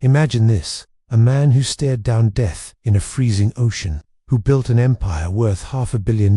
Imagine this, a man who stared down death in a freezing ocean, who built an empire worth $500 million,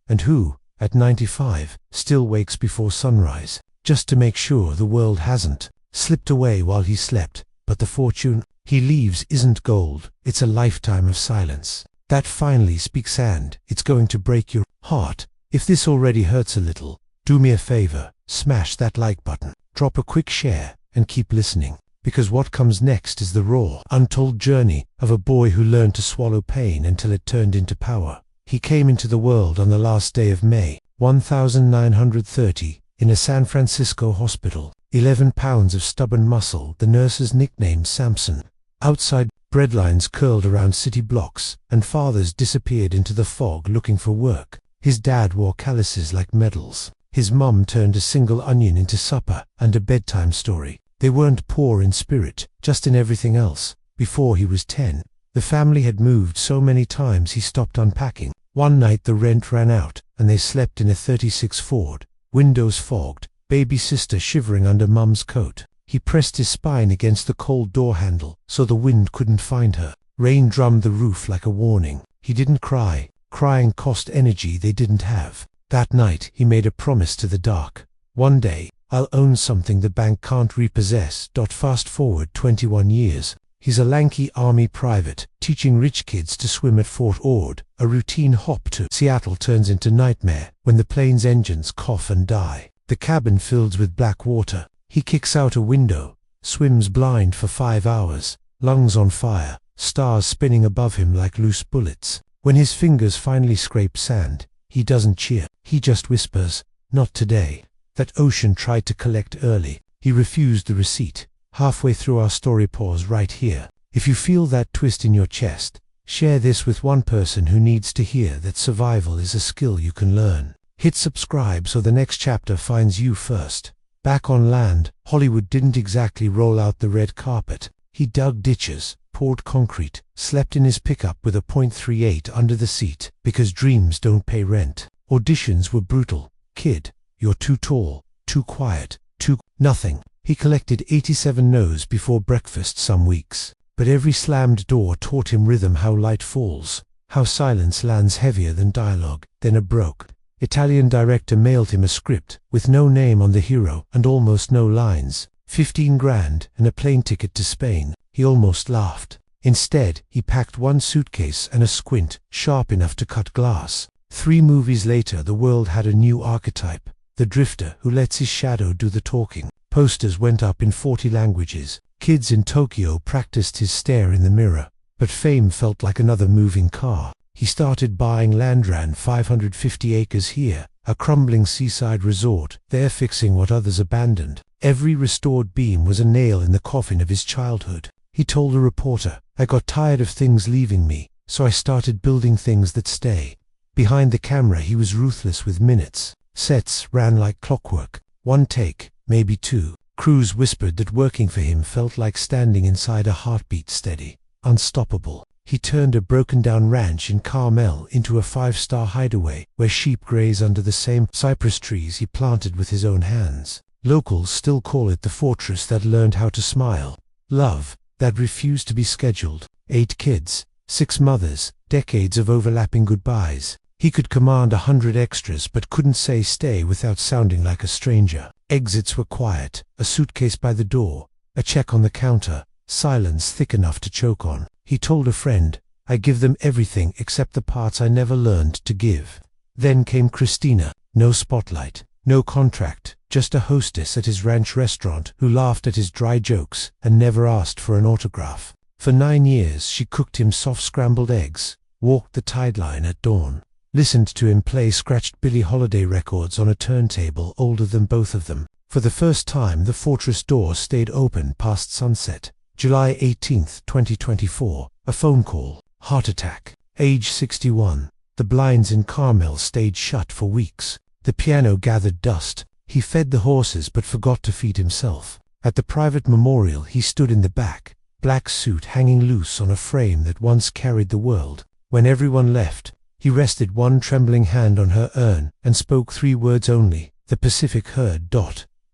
and who, at 95, still wakes before sunrise, just to make sure the world hasn't slipped away while he slept. But the fortune he leaves isn't gold, it's a lifetime of silence. That finally speaks, and it's going to break your heart. If this already hurts a little, do me a favor, smash that like button, drop a quick share, and keep listening. Because what comes next is the raw, untold journey of a boy who learned to swallow pain until it turned into power. He came into the world on the last day of May, 1930, in a San Francisco hospital. 11 pounds of stubborn muscle, the nurses nicknamed Samson. Outside, breadlines curled around city blocks, and fathers disappeared into the fog looking for work. His dad wore calluses like medals. His mum turned a single onion into supper and a bedtime story. They weren't poor in spirit, just in everything else. Before he was 10, the family had moved so many times he stopped unpacking. One night the rent ran out, and they slept in a 36 Ford, windows fogged, baby sister shivering under mum's coat. He pressed his spine against the cold door handle so the wind couldn't find her. Rain drummed the roof like a warning. He didn't cry. Crying cost energy they didn't have. That night he made a promise to the dark. One day, I'll own something the bank can't repossess. Fast forward 21 years. He's a lanky army private, teaching rich kids to swim at Fort Ord. A routine hop to Seattle turns into nightmare when the plane's engines cough and die. The cabin fills with black water. He kicks out a window, swims blind for 5 hours, lungs on fire, stars spinning above him like loose bullets. When his fingers finally scrape sand, he doesn't cheer. He just whispers, "Not today." That ocean tried to collect early. He refused the receipt. Halfway through our story, pause right here. If you feel that twist in your chest, share this with one person who needs to hear that survival is a skill you can learn. Hit subscribe so the next chapter finds you first. Back on land, Hollywood didn't exactly roll out the red carpet. He dug ditches, poured concrete, slept in his pickup with a .38 under the seat, because dreams don't pay rent. Auditions were brutal. Kid, you're too tall, too quiet, too nothing. He collected 87 no's before breakfast some weeks. But every slammed door taught him rhythm, how light falls, how silence lands heavier than dialogue. Then a broke Italian director mailed him a script with no name on the hero and almost no lines. 15 grand and a plane ticket to Spain. He almost laughed. Instead, he packed one suitcase and a squint sharp enough to cut glass. 3 movies later, the world had a new archetype. The drifter who lets his shadow do the talking. Posters went up in 40 languages. Kids in Tokyo practiced his stare in the mirror. But fame felt like another moving car. He started buying land, ran 550 acres here, a crumbling seaside resort, there fixing what others abandoned. Every restored beam was a nail in the coffin of his childhood. He told a reporter, "I got tired of things leaving me, so I started building things that stay." Behind the camera he was ruthless with minutes. Sets ran like clockwork. 1 take, maybe 2. Crews whispered that working for him felt like standing inside a heartbeat, steady, unstoppable. He turned a broken-down ranch in Carmel into a 5-star hideaway where sheep graze under the same cypress trees he planted with his own hands. Locals still call it the fortress that learned how to smile. Love that refused to be scheduled. 8 kids, 6 mothers, decades of overlapping goodbyes. He could command 100 extras but couldn't say stay without sounding like a stranger. Exits were quiet, a suitcase by the door, a check on the counter, silence thick enough to choke on. He told a friend, "I give them everything except the parts I never learned to give." Then came Christina. No spotlight, no contract, just a hostess at his ranch restaurant who laughed at his dry jokes and never asked for an autograph. For 9 years she cooked him soft scrambled eggs, walked the tide line at dawn, listened to him play scratched Billie Holiday records on a turntable older than both of them. For the first time the fortress door stayed open past sunset. July 18, 2024, a phone call, heart attack, age 61. The blinds in Carmel stayed shut for weeks. The piano gathered dust. He fed the horses but forgot to feed himself. At the private memorial he stood in the back, black suit hanging loose on a frame that once carried the world. When everyone left, he rested one trembling hand on her urn and spoke 3 words only. The Pacific heard.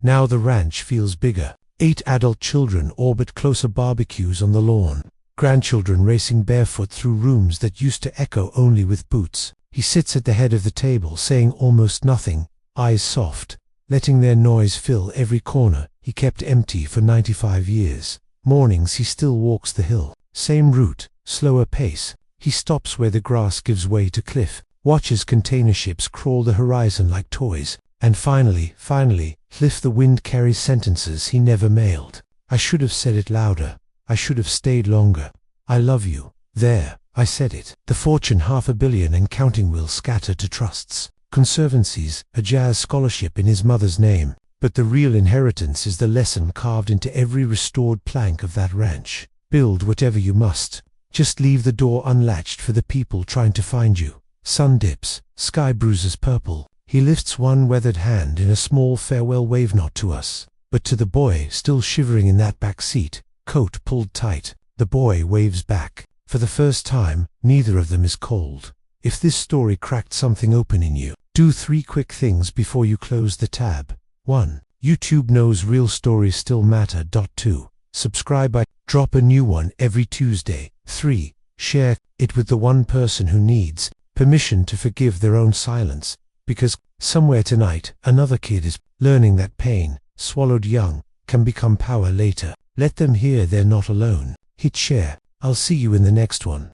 Now the ranch feels bigger. 8 adult children orbit closer barbecues on the lawn. Grandchildren racing barefoot through rooms that used to echo only with boots. He sits at the head of the table saying almost nothing, eyes soft, letting their noise fill every corner he kept empty for 95 years. Mornings he still walks the hill. Same route, slower pace. He stops where the grass gives way to cliff, watches container ships crawl the horizon like toys, and finally, Cliff the wind carries sentences he never mailed. I should have said it louder. I should have stayed longer. I love you. There, I said it. The fortune $500 million and counting will scatter to trusts, conservancies, a jazz scholarship in his mother's name. But the real inheritance is the lesson carved into every restored plank of that ranch. Build whatever you must. Just leave the door unlatched for the people trying to find you. Sun dips, sky bruises purple. He lifts one weathered hand in a small farewell wave, not to us, but to the boy still shivering in that back seat, coat pulled tight. The boy waves back. For the first time, neither of them is cold. If this story cracked something open in you, do 3 quick things before you close the tab. 1. YouTube knows real stories still matter. 2. Subscribe. I drop a new one every Tuesday. 3. Share it with the one person who needs permission to forgive their own silence, because somewhere tonight another kid is learning that pain, swallowed young, can become power later. Let them hear they're not alone. Hit share. I'll see you in the next one.